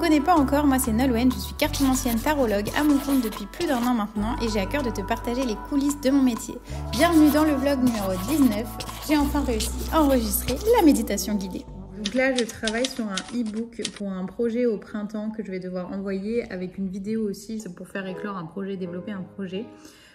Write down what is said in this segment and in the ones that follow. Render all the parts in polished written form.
connais pas encore, moi c'est Nolwenn, je suis cartomancienne tarologue à mon compte depuis plus d'1 an maintenant et j'ai à cœur de te partager les coulisses de mon métier. Bienvenue dans le vlog numéro 19, j'ai enfin réussi à enregistrer la méditation guidée. Donc là je travaille sur un e-book pour un projet au printemps que je vais devoir envoyer avec une vidéo aussi, c'est pour faire éclore un projet, développer un projet.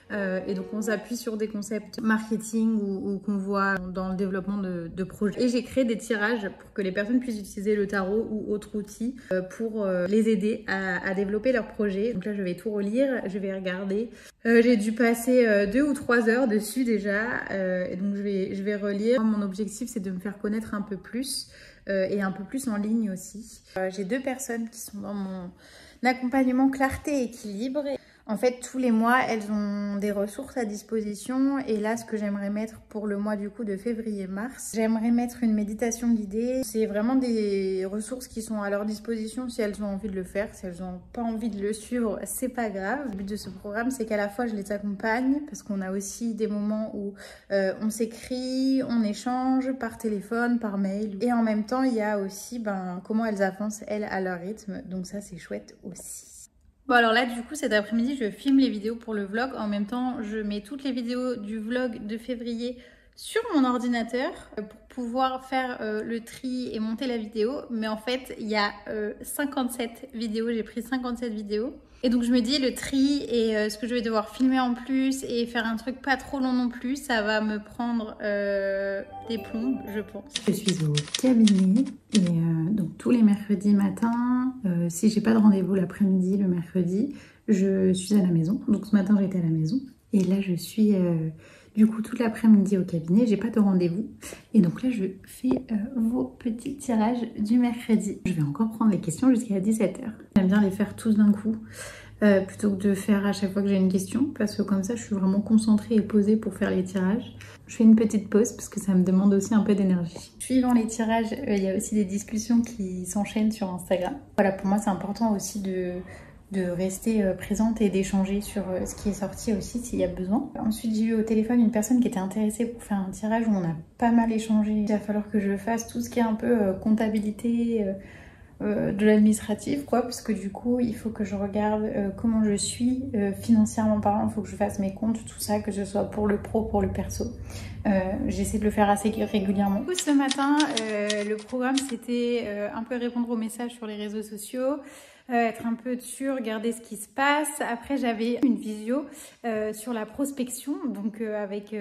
Et donc on s'appuie sur des concepts marketing ou qu'on voit dans le développement de projets. Et j'ai créé des tirages pour que les personnes puissent utiliser le tarot ou autre outil pour les aider à développer leur projet. Donc là je vais tout relire, je vais regarder. J'ai dû passer 2 ou 3 heures dessus déjà. Et donc je vais relire. Mon objectif c'est de me faire connaître un peu plus et un peu plus en ligne aussi. J'ai 2 personnes qui sont dans mon accompagnement clarté et équilibre. En fait, tous les mois, elles ont des ressources à disposition. Et là, ce que j'aimerais mettre pour le mois du coup de février-mars, j'aimerais mettre une méditation guidée. C'est vraiment des ressources qui sont à leur disposition si elles ont envie de le faire. Si elles n'ont pas envie de le suivre, c'est pas grave. Le but de ce programme, c'est qu'à la fois, je les accompagne parce qu'on a aussi des moments où on s'écrit, on échange par téléphone, par mail. Et en même temps, il y a aussi comment elles avancent, elles, à leur rythme. Donc ça, c'est chouette aussi. Bon alors là du coup cet après-midi je filme les vidéos pour le vlog. En même temps je mets toutes les vidéos du vlog de février sur mon ordinateur pour pouvoir faire le tri et monter la vidéo. Mais en fait il y a 57 vidéos, j'ai pris 57 vidéos. Et donc je me dis le tri et ce que je vais devoir filmer en plus et faire un truc pas trop long non plus, ça va me prendre des plombes je pense. Je suis au cabinet et donc tous les mercredis matin, si j'ai pas de rendez-vous l'après-midi, le mercredi, je suis à la maison. Donc ce matin j'étais à la maison et là je suis du coup toute l'après-midi au cabinet, j'ai pas de rendez-vous. Et donc là je fais vos petits tirages du mercredi. Je vais encore prendre les questions jusqu'à 17 h. J'aime bien les faire tous d'un coup. Plutôt que de faire à chaque fois que j'ai une question, parce que comme ça je suis vraiment concentrée et posée pour faire les tirages. Je fais une petite pause parce que ça me demande aussi un peu d'énergie. Suivant les tirages, il y a aussi des discussions qui s'enchaînent sur Instagram. Voilà, pour moi c'est important aussi de rester présente et d'échanger sur ce qui est sorti aussi s'il y a besoin. Ensuite j'ai eu au téléphone une personne qui était intéressée pour faire un tirage où on a pas mal échangé. Il va falloir que je fasse tout ce qui est un peu comptabilité, de l'administratif quoi, parce que du coup il faut que je regarde comment je suis financièrement parlant, il faut que je fasse mes comptes, tout ça, que ce soit pour le pro, pour le perso. J'essaie de le faire assez régulièrement. Du coup, ce matin le programme c'était un peu répondre aux messages sur les réseaux sociaux, être un peu dessus, regarder ce qui se passe. Après j'avais une visio sur la prospection, donc avec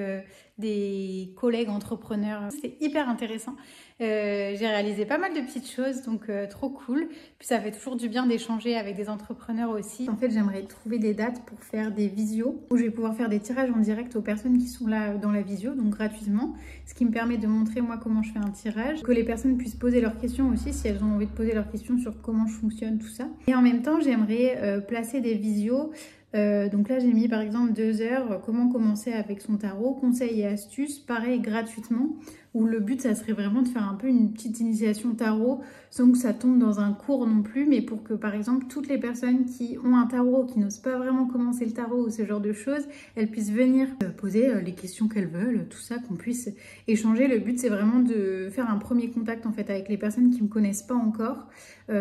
des collègues entrepreneurs. C'était hyper intéressant. J'ai réalisé pas mal de petites choses, donc trop cool. Puis ça fait toujours du bien d'échanger avec des entrepreneurs aussi. En fait j'aimerais trouver des dates pour faire des visios où je vais pouvoir faire des tirages en direct aux personnes qui sont là dans la visio, donc gratuitement, ce qui me permet de montrer moi comment je fais un tirage, que les personnes puissent poser leurs questions aussi si elles ont envie de poser leurs questions sur comment je fonctionne, tout ça. Et en même temps j'aimerais placer des visios. Donc là j'ai mis par exemple 2 heures, comment commencer avec son tarot, conseils et astuces, pareil gratuitement, où le but ça serait vraiment de faire un peu une petite initiation tarot sans que ça tombe dans un cours non plus, mais pour que par exemple toutes les personnes qui ont un tarot, qui n'osent pas vraiment commencer le tarot ou ce genre de choses, elles puissent venir poser les questions qu'elles veulent, tout ça, qu'on puisse échanger. Le but c'est vraiment de faire un premier contact en fait avec les personnes qui ne me connaissent pas encore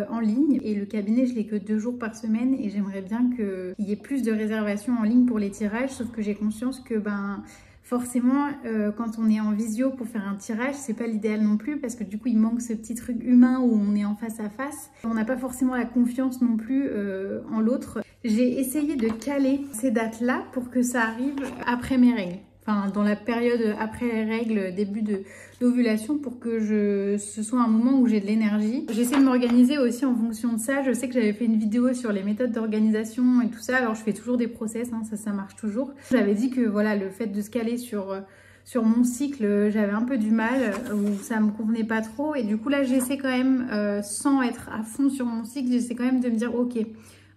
en ligne. Et le cabinet je l'ai que 2 jours par semaine et j'aimerais bien qu'il y ait plus de réservations en ligne pour les tirages, sauf que j'ai conscience que forcément quand on est en visio pour faire un tirage c'est pas l'idéal non plus, parce que du coup il manque ce petit truc humain où on est en face à face, on n'a pas forcément la confiance non plus en l'autre. J'ai essayé de caler ces dates là pour que ça arrive après mes règles, enfin dans la période après les règles, début d'ovulation, pour que ce soit un moment où j'ai de l'énergie. J'essaie de m'organiser aussi en fonction de ça. Je sais que j'avais fait une vidéo sur les méthodes d'organisation et tout ça, alors je fais toujours des process, hein, ça marche toujours. J'avais dit que voilà, le fait de se caler sur mon cycle, j'avais un peu du mal, ou ça me convenait pas trop, et du coup là j'essaie quand même, sans être à fond sur mon cycle, j'essaie quand même de me dire ok,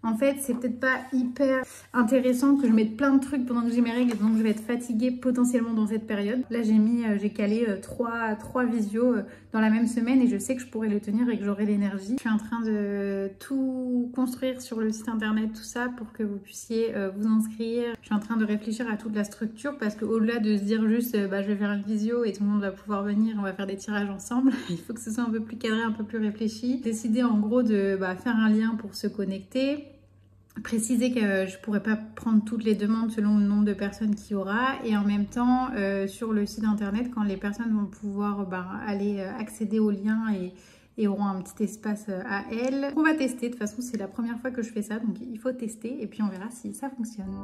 En fait, c'est peut-être pas hyper intéressant que je mette plein de trucs pendant que j'ai mes règles, donc je vais être fatiguée potentiellement dans cette période. Là, j'ai calé trois visios dans la même semaine et je sais que je pourrais le tenir et que j'aurai l'énergie. Je suis en train de tout construire sur le site internet, tout ça, pour que vous puissiez vous inscrire. Je suis en train de réfléchir à toute la structure parce qu'au-delà de se dire juste je vais faire une visio et tout le monde va pouvoir venir, on va faire des tirages ensemble, il faut que ce soit un peu plus cadré, un peu plus réfléchi. Décider en gros de faire un lien pour se connecter. Préciser que je ne pourrais pas prendre toutes les demandes selon le nombre de personnes qu'il y aura et en même temps sur le site internet quand les personnes vont pouvoir aller accéder au lien et auront un petit espace à elles. On va tester, de toute façon c'est la première fois que je fais ça donc il faut tester et puis on verra si ça fonctionne.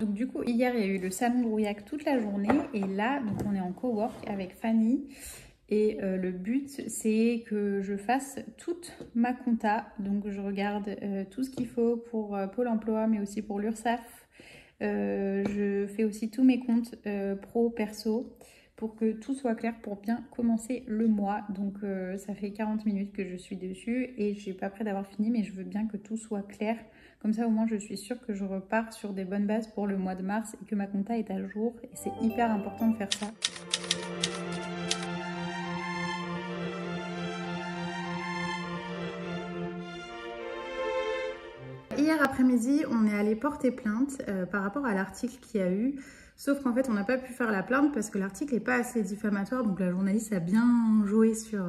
Donc du coup, hier, il y a eu le salon de Rouillac toute la journée. Et là, donc on est en cowork avec Fanny. Et le but, c'est que je fasse toute ma compta. Donc je regarde tout ce qu'il faut pour Pôle emploi, mais aussi pour l'URSSAF. Je fais aussi tous mes comptes pro, perso, pour que tout soit clair pour bien commencer le mois. Donc ça fait 40 minutes que je suis dessus et je suis pas près d'avoir fini, mais je veux bien que tout soit clair. Comme ça, au moins, je suis sûre que je repars sur des bonnes bases pour le mois de mars et que ma compta est à jour. Et c'est hyper important de faire ça. Hier après-midi, on est allé porter plainte par rapport à l'article qu'il y a eu. Sauf qu'en fait, on n'a pas pu faire la plainte parce que l'article n'est pas assez diffamatoire. Donc la journaliste a bien joué sur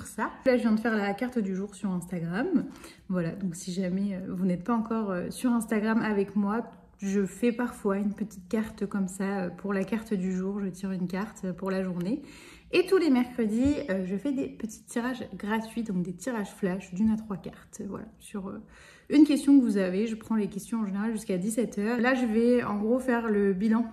ça. Là, je viens de faire la carte du jour sur Instagram. Voilà, donc si jamais vous n'êtes pas encore sur Instagram avec moi, je fais parfois une petite carte comme ça pour la carte du jour. Je tire une carte pour la journée. Et tous les mercredis, je fais des petits tirages gratuits, donc des tirages flash d'1 à 3 cartes. Voilà, sur une question que vous avez. Je prends les questions en général jusqu'à 17 h. Là, je vais en gros faire le bilan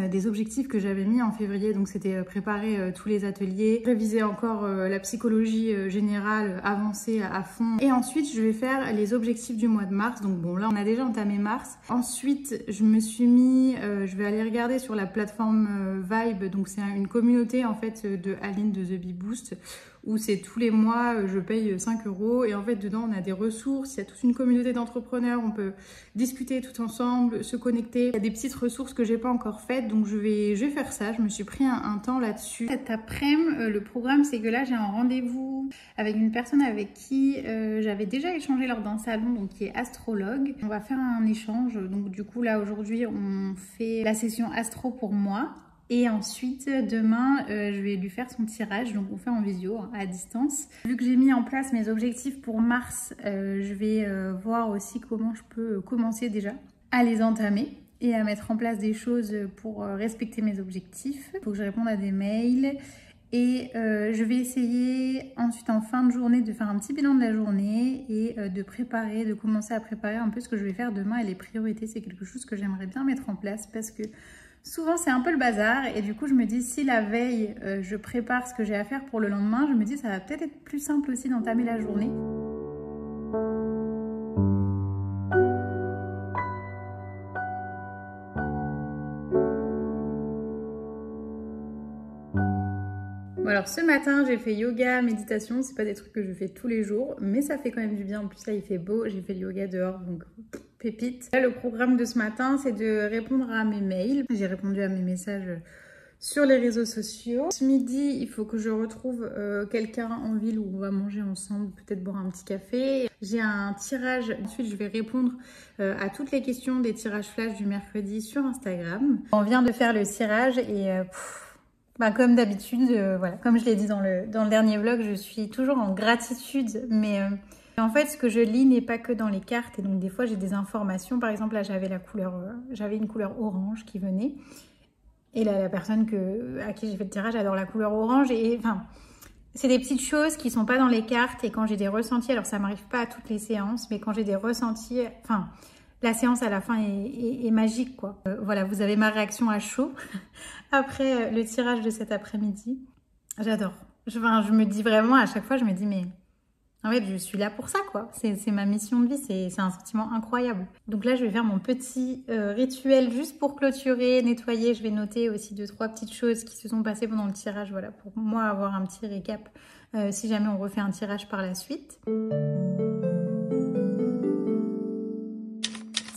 des objectifs que j'avais mis en février, donc c'était préparer tous les ateliers, réviser encore la psychologie générale, avancer à fond, et ensuite je vais faire les objectifs du mois de mars. Donc bon, là on a déjà entamé mars. Ensuite je me suis mis, je vais aller regarder sur la plateforme Vibe, donc c'est une communauté en fait de Aline de The Bee Boost, où c'est tous les mois, je paye 5 € et en fait dedans on a des ressources, il y a toute une communauté d'entrepreneurs, on peut discuter tout ensemble, se connecter. Il y a des petites ressources que j'ai pas encore faites, donc je vais faire ça. Je me suis pris un temps là-dessus. Cet après-midi, le programme c'est que là j'ai un rendez-vous avec une personne avec qui j'avais déjà échangé lors d'un salon, donc qui est astrologue. On va faire un échange, donc du coup là aujourd'hui on fait la session astro pour moi. Et ensuite, demain, je vais lui faire son tirage. Donc, on fait en visio, à distance. Vu que j'ai mis en place mes objectifs pour mars, je vais voir aussi comment je peux commencer déjà à les entamer et à mettre en place des choses pour respecter mes objectifs. Il faut que je réponde à des mails. Et je vais essayer ensuite en fin de journée de faire un petit bilan de la journée et de commencer à préparer un peu ce que je vais faire demain. Et les priorités, c'est quelque chose que j'aimerais bien mettre en place parce que souvent c'est un peu le bazar et du coup je me dis si la veille je prépare ce que j'ai à faire pour le lendemain, je me dis ça va peut-être être plus simple aussi d'entamer la journée. Bon alors ce matin j'ai fait yoga, méditation, c'est pas des trucs que je fais tous les jours mais ça fait quand même du bien. En plus là il fait beau, j'ai fait le yoga dehors donc pépite. Là, le programme de ce matin, c'est de répondre à mes mails. J'ai répondu à mes messages sur les réseaux sociaux. Ce midi, il faut que je retrouve quelqu'un en ville où on va manger ensemble, peut-être boire un petit café. J'ai un tirage. Ensuite, je vais répondre à toutes les questions des tirages flash du mercredi sur Instagram. On vient de faire le tirage et... comme d'habitude, voilà, comme je l'ai dit dans le dernier vlog, je suis toujours en gratitude, mais En fait, ce que je lis n'est pas que dans les cartes et donc des fois j'ai des informations. Par exemple, là j'avais une couleur orange qui venait et là la personne à qui j'ai fait le tirage adore la couleur orange et enfin c'est des petites choses qui sont pas dans les cartes et quand j'ai des ressentis, alors ça m'arrive pas à toutes les séances, mais quand j'ai des ressentis, enfin la séance à la fin est magique quoi. Voilà, vous avez ma réaction à chaud après le tirage de cet après-midi. J'adore. Je me dis vraiment à chaque fois, je me dis mais en fait je suis là pour ça quoi. C'est ma mission de vie, c'est un sentiment incroyable. Donc là je vais faire mon petit rituel juste pour clôturer, nettoyer. Je vais noter aussi 2-3 petites choses qui se sont passées pendant le tirage. Voilà, pour moi avoir un petit récap si jamais on refait un tirage par la suite.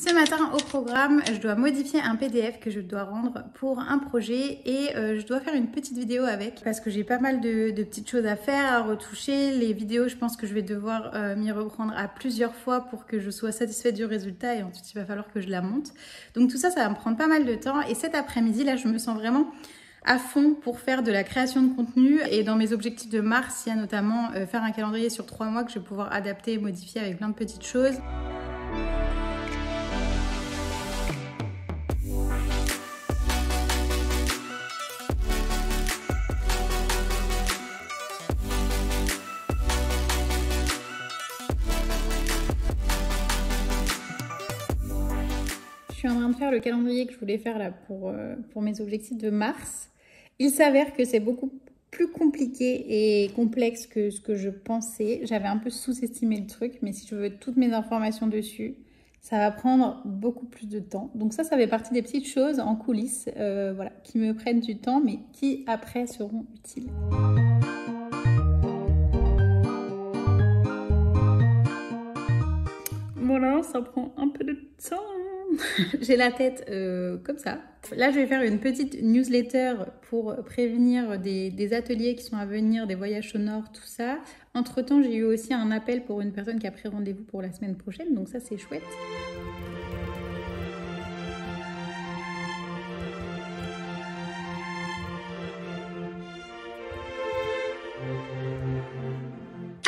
Ce matin au programme, je dois modifier un PDF que je dois rendre pour un projet et je dois faire une petite vidéo avec parce que j'ai pas mal de petites choses à faire, à retoucher. Les vidéos, je pense que je vais devoir m'y reprendre à plusieurs fois pour que je sois satisfaite du résultat et ensuite il va falloir que je la monte. Donc tout ça, ça va me prendre pas mal de temps et cet après-midi, là, je me sens vraiment à fond pour faire de la création de contenu et dans mes objectifs de mars, il y a notamment faire un calendrier sur 3 mois que je vais pouvoir adapter et modifier avec plein de petites choses. Je suis en train de faire le calendrier que je voulais faire là pour mes objectifs de mars. Il s'avère que c'est beaucoup plus compliqué et complexe que ce que je pensais. J'avais un peu sous-estimé le truc, mais si je veux toutes mes informations dessus, ça va prendre beaucoup plus de temps. Donc ça fait partie des petites choses en coulisses voilà, qui me prennent du temps, mais qui après seront utiles. Voilà, ça prend un peu de temps. J'ai la tête comme ça. Là, je vais faire une petite newsletter pour prévenir des ateliers qui sont à venir, des voyages sonores, tout ça. Entre-temps, j'ai eu aussi un appel pour une personne qui a pris rendez-vous pour la semaine prochaine, donc ça, c'est chouette.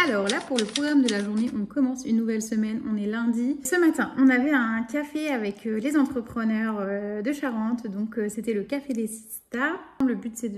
Alors là, pour le programme de la journée, on commence une nouvelle semaine, on est lundi. Ce matin, on avait un café avec les entrepreneurs de Charente, donc c'était le café des Sistas. Le but, c'est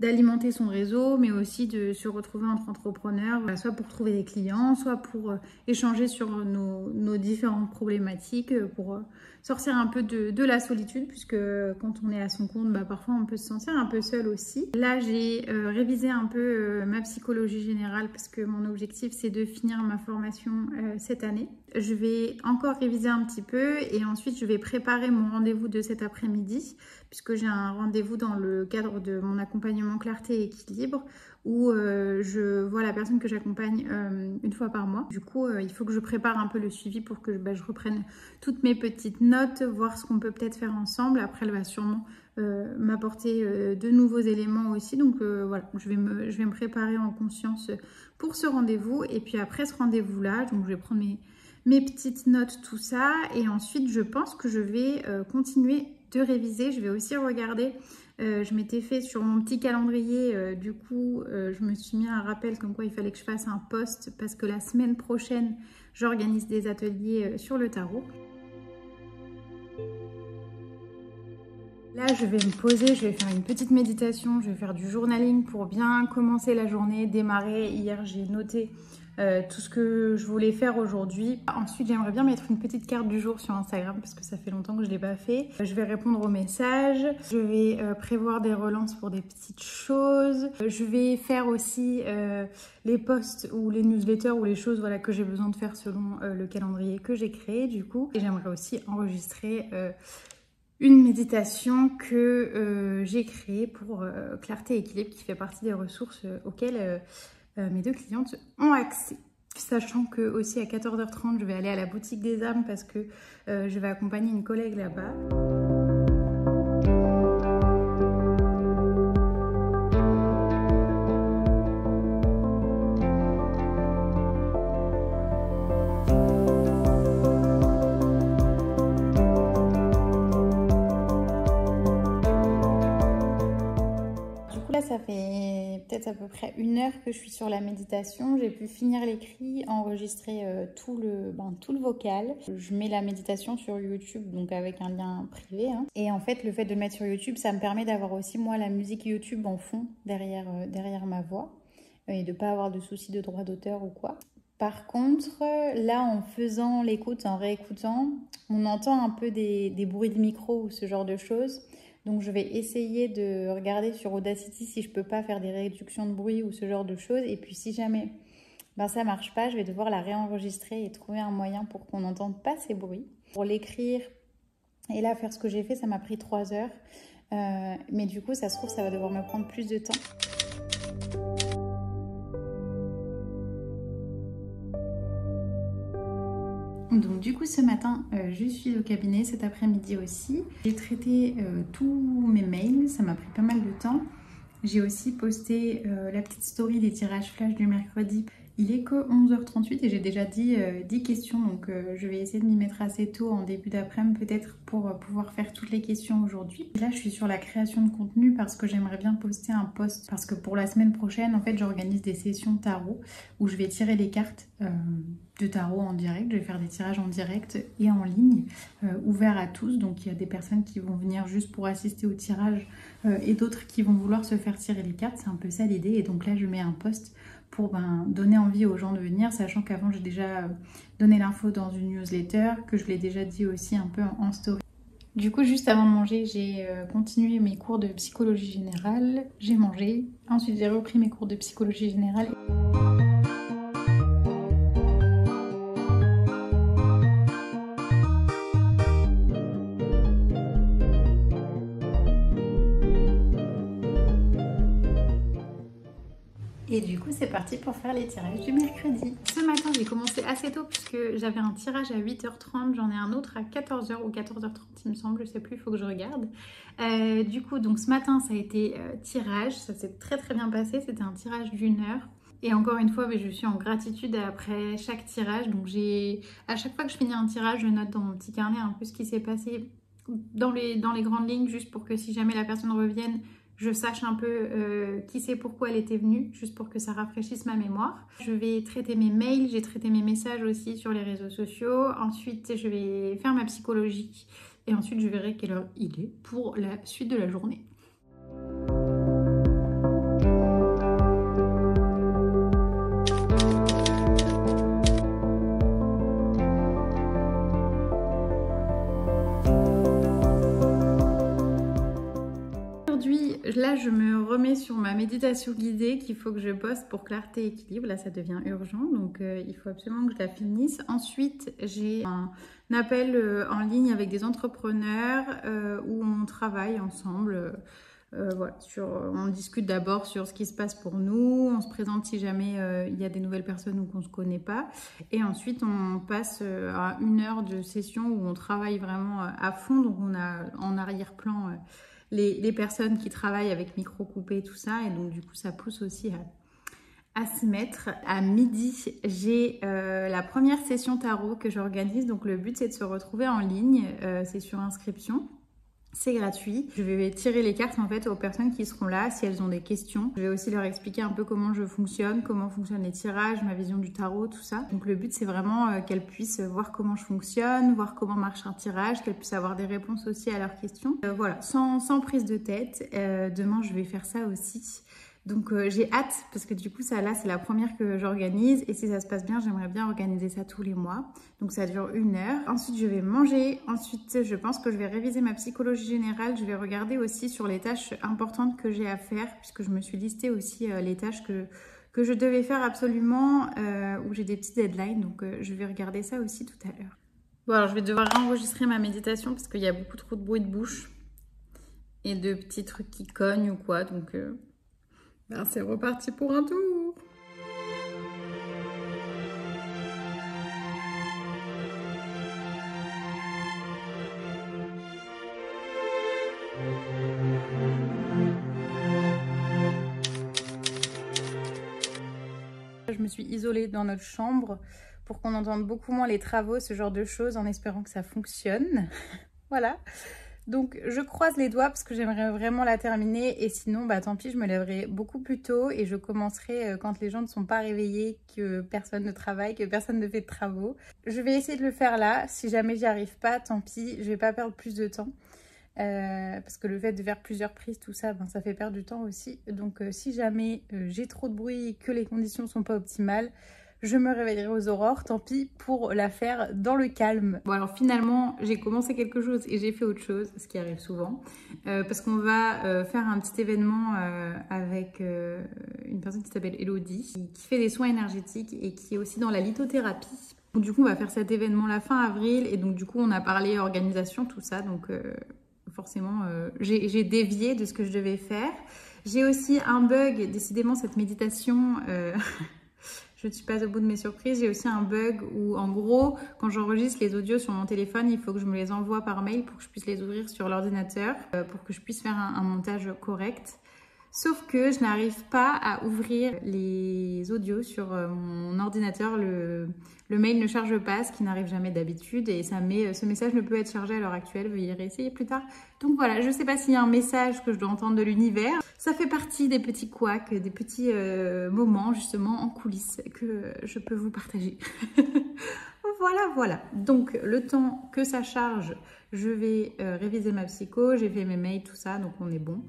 d'alimenter son réseau, mais aussi de se retrouver entre entrepreneurs, soit pour trouver des clients, soit pour échanger sur nos différentes problématiques, pour sortir un peu de la solitude, puisque quand on est à son compte, parfois on peut se sentir un peu seul aussi. Là, j'ai révisé un peu ma psychologie générale, parce que mon objectif, c'est de finir ma formation cette année. Je vais encore réviser un petit peu et ensuite, je vais préparer mon rendez-vous de cet après-midi, puisque j'ai un rendez-vous dans le cadre de mon accompagnement clarté et équilibre, où je vois la personne que j'accompagne une fois par mois. Du coup, il faut que je prépare un peu le suivi pour que je reprenne toutes mes petites notes, voir ce qu'on peut peut-être faire ensemble. Après, elle va sûrement m'apporter de nouveaux éléments aussi. Donc voilà, je vais me préparer en conscience pour ce rendez-vous. Et puis après ce rendez-vous-là, donc je vais prendre mes petites notes, tout ça. Et ensuite, je pense que je vais continuer de réviser. Je vais aussi regarder. Je m'étais fait sur mon petit calendrier, du coup, je me suis mis un rappel comme quoi il fallait que je fasse un post parce que la semaine prochaine, j'organise des ateliers sur le tarot. Là, je vais me poser, je vais faire une petite méditation, je vais faire du journaling pour bien commencer la journée, démarrer. Hier, j'ai noté tout ce que je voulais faire aujourd'hui. Ensuite, j'aimerais bien mettre une petite carte du jour sur Instagram parce que ça fait longtemps que je ne l'ai pas fait. Je vais répondre aux messages. Je vais prévoir des relances pour des petites choses. Je vais faire aussi les posts ou les newsletters ou les choses voilà, que j'ai besoin de faire selon le calendrier que j'ai créé du coup. Et j'aimerais aussi enregistrer une méditation que j'ai créée pour clarté et équilibre qui fait partie des ressources auxquelles mes deux clientes ont accès. Sachant que aussi à 14h30, je vais aller à la boutique des âmes parce que je vais accompagner une collègue là-bas. Là, ça fait peut-être à peu près 1 heure que je suis sur la méditation. J'ai pu finir l'écrit, enregistrer tout le vocal. Je mets la méditation sur YouTube, donc avec un lien privé. Hein. Et en fait, le fait de le mettre sur YouTube, ça me permet d'avoir aussi, moi, la musique YouTube en fond derrière ma voix et de ne pas avoir de soucis de droit d'auteur ou quoi. Par contre, là, en faisant l'écoute, en réécoutant, on entend un peu des bruits de micro ou ce genre de choses. Donc, je vais essayer de regarder sur Audacity si je peux pas faire des réductions de bruit ou ce genre de choses. Et puis, si jamais ça marche pas, je vais devoir la réenregistrer et trouver un moyen pour qu'on n'entende pas ces bruits. Pour l'écrire et là, faire ce que j'ai fait, ça m'a pris 3 heures. Mais du coup, ça se trouve, ça va devoir me prendre plus de temps. Donc du coup ce matin je suis au cabinet, cet après-midi aussi. J'ai traité tous mes mails, ça m'a pris pas mal de temps. J'ai aussi posté la petite story des tirages flash du mercredi. Il est que 11h38 et j'ai déjà dit 10 questions, donc je vais essayer de m'y mettre assez tôt en début d'après-midi peut-être pour pouvoir faire toutes les questions aujourd'hui. Là je suis sur la création de contenu parce que j'aimerais bien poster un post, parce que pour la semaine prochaine en fait j'organise des sessions tarot où je vais tirer les cartes de tarot en direct. Je vais faire des tirages en direct et en ligne, ouverts à tous, donc il y a des personnes qui vont venir juste pour assister au tirage et d'autres qui vont vouloir se faire tirer les cartes, c'est un peu ça l'idée. Et donc là je mets un post pour donner envie aux gens de venir, sachant qu'avant j'ai déjà donné l'info dans une newsletter, que je l'ai déjà dit aussi un peu en story. Du coup, juste avant de manger, j'ai continué mes cours de psychologie générale, j'ai mangé, ensuite j'ai repris mes cours de psychologie générale. Et du coup, c'est parti pour faire les tirages du mercredi. Ce matin, j'ai commencé assez tôt puisque j'avais un tirage à 8h30. J'en ai un autre à 14h ou 14h30, il me semble. Je sais plus, il faut que je regarde. Du coup, donc ce matin, ça a été tirage. Ça s'est très très bien passé. C'était un tirage d'1 heure. Et encore une fois, je suis en gratitude après chaque tirage. Donc à chaque fois que je finis un tirage, je note dans mon petit carnet un peu ce qui s'est passé dans les grandes lignes, juste pour que si jamais la personne revienne, je sache un peu qui c'est, pourquoi elle était venue, juste pour que ça rafraîchisse ma mémoire. Je vais traiter mes mails, j'ai traité mes messages aussi sur les réseaux sociaux. Ensuite, je vais faire ma psychologie. Et ensuite, je verrai quelle heure il est pour la suite de la journée. Là, je me remets sur ma méditation guidée qu'il faut que je poste pour clarté et équilibre. Là, ça devient urgent, donc il faut absolument que je la finisse. Ensuite, j'ai un appel en ligne avec des entrepreneurs où on travaille ensemble. Voilà, on discute d'abord sur ce qui se passe pour nous, on se présente si jamais il y a des nouvelles personnes ou qu'on ne se connaît pas. Et ensuite, on passe à 1 heure de session où on travaille vraiment à fond. Donc, on a en arrière-plan les personnes qui travaillent avec micro coupé, tout ça. Et donc, du coup, ça pousse aussi à se mettre. À midi, j'ai la première session tarot que j'organise. Donc, le but, c'est de se retrouver en ligne. C'est sur inscription. C'est gratuit. Je vais tirer les cartes en fait aux personnes qui seront là si elles ont des questions. Je vais aussi leur expliquer un peu comment je fonctionne, comment fonctionnent les tirages, ma vision du tarot, tout ça. Donc le but c'est vraiment qu'elles puissent voir comment je fonctionne, voir comment marche un tirage, qu'elles puissent avoir des réponses aussi à leurs questions. Voilà, sans prise de tête. Demain je vais faire ça aussi. Donc j'ai hâte parce que du coup ça là c'est la première que j'organise et si ça se passe bien j'aimerais bien organiser ça tous les mois. Donc ça dure 1 heure. Ensuite je vais manger, ensuite je pense que je vais réviser ma psychologie générale. Je vais regarder aussi sur les tâches importantes que j'ai à faire puisque je me suis listé aussi les tâches que je devais faire absolument où j'ai des petites deadlines. Donc je vais regarder ça aussi tout à l'heure. Bon alors je vais devoir enregistrer ma méditation parce qu'il y a beaucoup trop de bruit de bouche et de petits trucs qui cognent ou quoi donc... c'est reparti pour un tour. Je me suis isolée dans notre chambre pour qu'on entende beaucoup moins les travaux, ce genre de choses, en espérant que ça fonctionne. Voilà. Donc je croise les doigts parce que j'aimerais vraiment la terminer et sinon bah tant pis, je me lèverai beaucoup plus tôt et je commencerai quand les gens ne sont pas réveillés, que personne ne travaille, que personne ne fait de travaux. Je vais essayer de le faire là, si jamais j'y arrive pas, tant pis, je vais pas perdre plus de temps. Parce que le fait de faire plusieurs prises, tout ça, ben, ça fait perdre du temps aussi. Donc si jamais j'ai trop de bruit et que les conditions sont pas optimales, je me réveillerai aux aurores, tant pis pour la faire dans le calme. Bon alors finalement j'ai commencé quelque chose et j'ai fait autre chose, ce qui arrive souvent, parce qu'on va faire un petit événement avec une personne qui s'appelle Elodie, qui fait des soins énergétiques et qui est aussi dans la lithothérapie. Donc, du coup on va faire cet événement la fin avril et donc du coup on a parlé organisation, tout ça, donc forcément j'ai dévié de ce que je devais faire. J'ai aussi un bug, décidément cette méditation... Je ne suis pas au bout de mes surprises. J'ai aussi un bug où, en gros, quand j'enregistre les audios sur mon téléphone, il faut que je me les envoie par mail pour que je puisse les ouvrir sur l'ordinateur, pour que je puisse faire un montage correct. Sauf que je n'arrive pas à ouvrir les audios sur mon ordinateur. Le mail ne charge pas, ce qui n'arrive jamais d'habitude. Et ça met, ce message ne peut être chargé à l'heure actuelle. Veuillez réessayer plus tard. Donc voilà, je ne sais pas s'il y a un message que je dois entendre de l'univers. Ça fait partie des petits couacs, des petits moments justement en coulisses que je peux vous partager. Voilà. Donc le temps que ça charge, je vais réviser ma psycho. J'ai fait mes mails, tout ça, donc on est bon.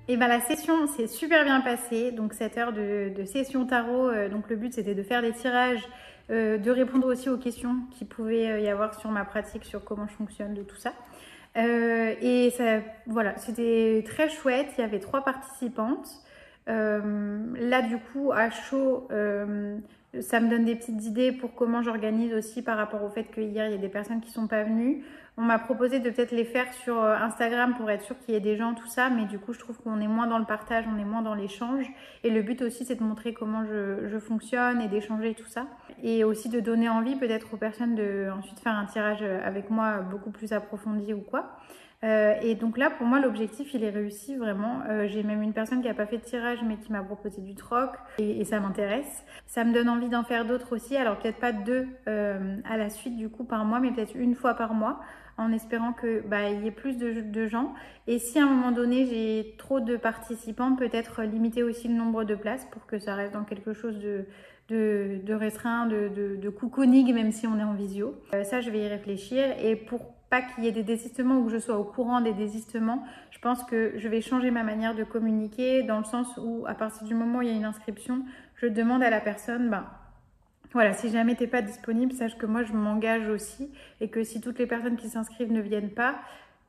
Et ben la session s'est super bien passée, donc cette heure de session tarot, donc le but c'était de faire des tirages, de répondre aussi aux questions qu'il pouvait y avoir sur ma pratique, sur comment je fonctionne, de tout ça. Et ça, voilà, c'était très chouette, il y avait 3 participantes. Là du coup à chaud, ça me donne des petites idées pour comment j'organise aussi par rapport au fait que hier il y a des personnes qui sont pas venues. On m'a proposé de peut-être les faire sur Instagram pour être sûr qu'il y ait des gens, tout ça, mais du coup je trouve qu'on est moins dans le partage, on est moins dans l'échange. Et le but aussi c'est de montrer comment je fonctionne et d'échanger tout ça. Et aussi de donner envie peut-être aux personnes de ensuite faire un tirage avec moi beaucoup plus approfondi ou quoi. Et donc là pour moi l'objectif il est réussi vraiment. J'ai même une personne qui n'a pas fait de tirage mais qui m'a proposé du troc et ça m'intéresse. Ça me donne envie d'en faire d'autres aussi, alors peut-être pas 2 à la suite du coup par mois, mais peut-être 1 fois par mois, en espérant que il y ait plus de gens. Et si à un moment donné j'ai trop de participants, peut-être limiter aussi le nombre de places pour que ça reste dans quelque chose de restreint, de cocooning, même si on est en visio. Ça je vais y réfléchir. Et pour pas qu'il y ait des désistements ou que je sois au courant des désistements, je pense que je vais changer ma manière de communiquer, dans le sens où à partir du moment où il y a une inscription, je demande à la personne, voilà, si jamais tu n'es pas disponible, sache que moi je m'engage aussi et que si toutes les personnes qui s'inscrivent ne viennent pas,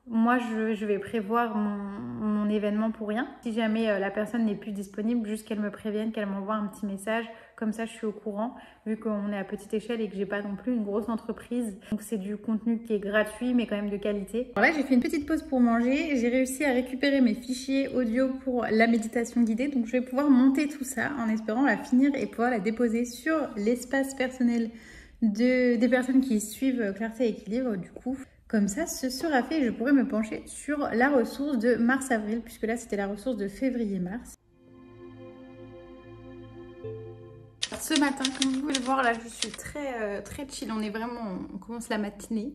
moi je vais prévoir mon événement pour rien. Si jamais la personne n'est plus disponible, juste qu'elle me prévienne, qu'elle m'envoie un petit message, comme ça je suis au courant, vu qu'on est à petite échelle et que j'ai pas non plus une grosse entreprise. Donc c'est du contenu qui est gratuit mais quand même de qualité. Alors là j'ai fait une petite pause pour manger, j'ai réussi à récupérer mes fichiers audio pour la méditation guidée, donc je vais pouvoir monter tout ça en espérant la finir et pouvoir la déposer sur l'espace personnel des personnes qui suivent Clarté et Équilibre du coup. Comme ça, ce sera fait et je pourrai me pencher sur la ressource de mars-avril, puisque là, c'était la ressource de février-mars. Ce matin, comme vous pouvez le voir, là, je suis très chill. On commence la matinée.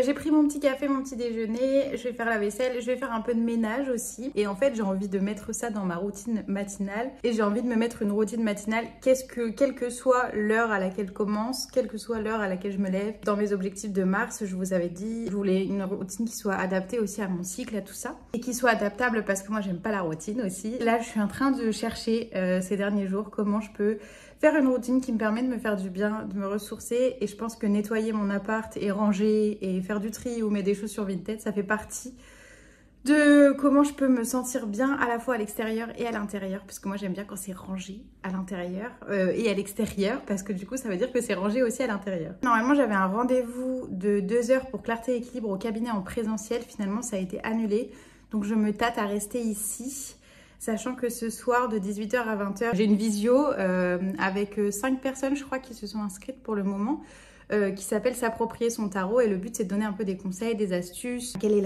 J'ai pris mon petit café, mon petit déjeuner, je vais faire la vaisselle, je vais faire un peu de ménage aussi. Et en fait, j'ai envie de mettre ça dans ma routine matinale. Et j'ai envie de me mettre une routine matinale, quelle que soit l'heure à laquelle commence, quelle que soit l'heure à laquelle je me lève. Dans mes objectifs de mars, je vous avais dit, je voulais une routine qui soit adaptée aussi à mon cycle, à tout ça. Et qui soit adaptable parce que moi, j'aime pas la routine aussi. Là, je suis en train de chercher ces derniers jours comment je peux faire une routine qui me permet de me faire du bien, de me ressourcer. Et je pense que nettoyer mon appart et ranger et faire du tri ou mettre des choses sur Vinted, ça fait partie de comment je peux me sentir bien à la fois à l'extérieur et à l'intérieur. Parce que moi j'aime bien quand c'est rangé à l'intérieur et à l'extérieur, parce que du coup ça veut dire que c'est rangé aussi à l'intérieur. Normalement j'avais un rendez-vous de 2 heures pour Clarté et Équilibre au cabinet en présentiel. Finalement ça a été annulé. Donc je me tâte à rester ici. Sachant que ce soir de 18h à 20h, j'ai une visio avec 5 personnes, je crois, qui se sont inscrites pour le moment, qui s'appelle S'approprier son tarot. Et le but, c'est de donner un peu des conseils, des astuces. Quelle est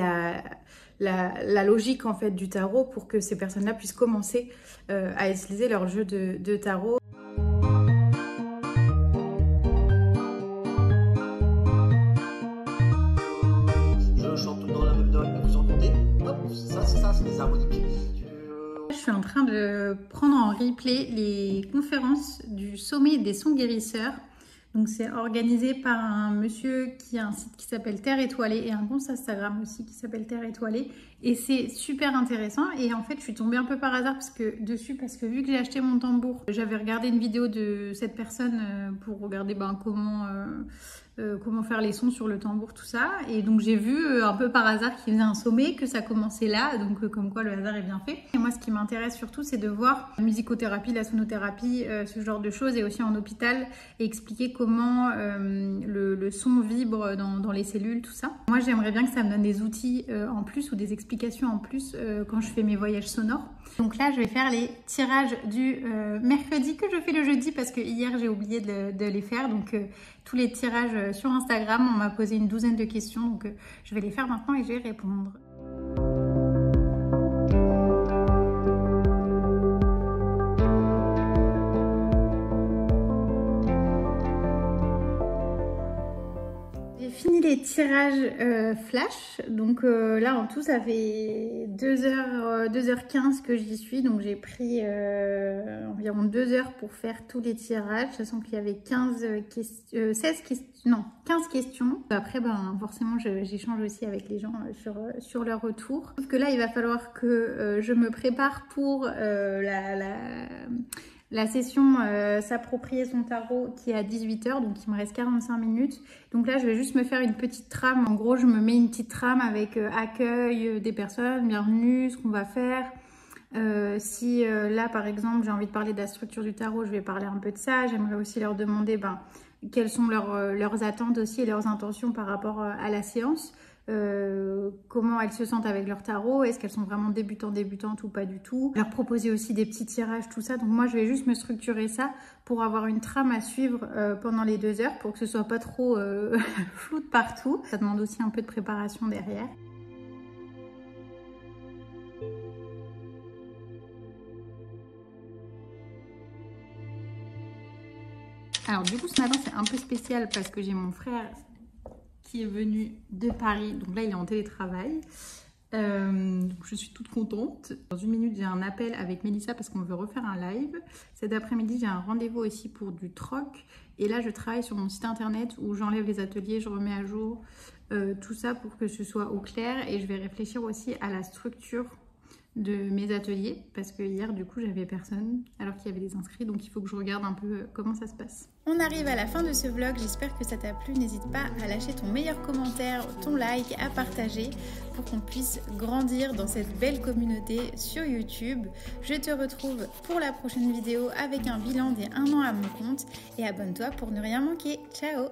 la logique en fait du tarot pour que ces personnes-là puissent commencer à utiliser leur jeu de tarot. Je chante dans la vous entendez? Hop, ça, c'est des harmoniques. Je suis en train de prendre en replay les conférences du sommet des sons guérisseurs. Donc c'est organisé par un monsieur qui a un site qui s'appelle Terre Étoilée et un compte Instagram aussi qui s'appelle Terre Étoilée. Et c'est super intéressant. Et en fait, je suis tombée un peu par hasard parce que vu que j'ai acheté mon tambour, j'avais regardé une vidéo de cette personne pour regarder comment faire les sons sur le tambour, tout ça. Et donc j'ai vu un peu par hasard qu'il faisait un sommet, que ça commençait là. Donc comme quoi le hasard est bien fait. Et moi, ce qui m'intéresse surtout, c'est de voir la musicothérapie, la sonothérapie, ce genre de choses, et aussi en hôpital, et expliquer comment le son vibre dans les cellules, tout ça. Moi, j'aimerais bien que ça me donne des outils en plus ou des explications en plus quand je fais mes voyages sonores. Donc là, je vais faire les tirages du mercredi que je fais le jeudi parce que hier, j'ai oublié de les faire. Donc tous les tirages sur Instagram, on m'a posé une douzaine de questions. Donc je vais les faire maintenant et je vais répondre. Fini les tirages flash, donc là en tout ça fait 2h15 que j'y suis, donc j'ai pris environ 2 heures pour faire tous les tirages, sachant qu'il y avait 15 questions. Après forcément j'échange aussi avec les gens sur leur retour. Sauf que là il va falloir que je me prépare pour la session s'approprier son tarot qui est à 18 h, donc il me reste 45 minutes. Donc là, je vais juste me faire une petite trame. En gros, je me mets une petite trame avec accueil des personnes, bienvenue, ce qu'on va faire. Si là, par exemple, j'ai envie de parler de la structure du tarot, je vais parler un peu de ça. J'aimerais aussi leur demander quelles sont leurs attentes aussi et leurs intentions par rapport à la séance. Comment elles se sentent avec leur tarot, est-ce qu'elles sont vraiment débutantes ou pas du tout, leur proposer aussi des petits tirages, tout ça. Donc moi je vais juste me structurer ça pour avoir une trame à suivre pendant les 2 heures pour que ce soit pas trop flou de partout. Ça demande aussi un peu de préparation derrière. Alors du coup ce matin c'est un peu spécial parce que j'ai mon frère qui est venu de Paris, donc là il est en télétravail, donc je suis toute contente. Dans une minute j'ai un appel avec Mélissa parce qu'on veut refaire un live. Cet après-midi j'ai un rendez-vous aussi pour du troc, et là je travaille sur mon site internet où j'enlève les ateliers, je remets à jour tout ça pour que ce soit au clair, et je vais réfléchir aussi à la structure de mes ateliers parce que hier du coup j'avais personne alors qu'il y avait des inscrits, donc il faut que je regarde un peu comment ça se passe. On arrive à la fin de ce vlog, j'espère que ça t'a plu. N'hésite pas à lâcher ton meilleur commentaire, ton like, à partager pour qu'on puisse grandir dans cette belle communauté sur YouTube. Je te retrouve pour la prochaine vidéo avec un bilan des 1 an à mon compte, et abonne-toi pour ne rien manquer. Ciao!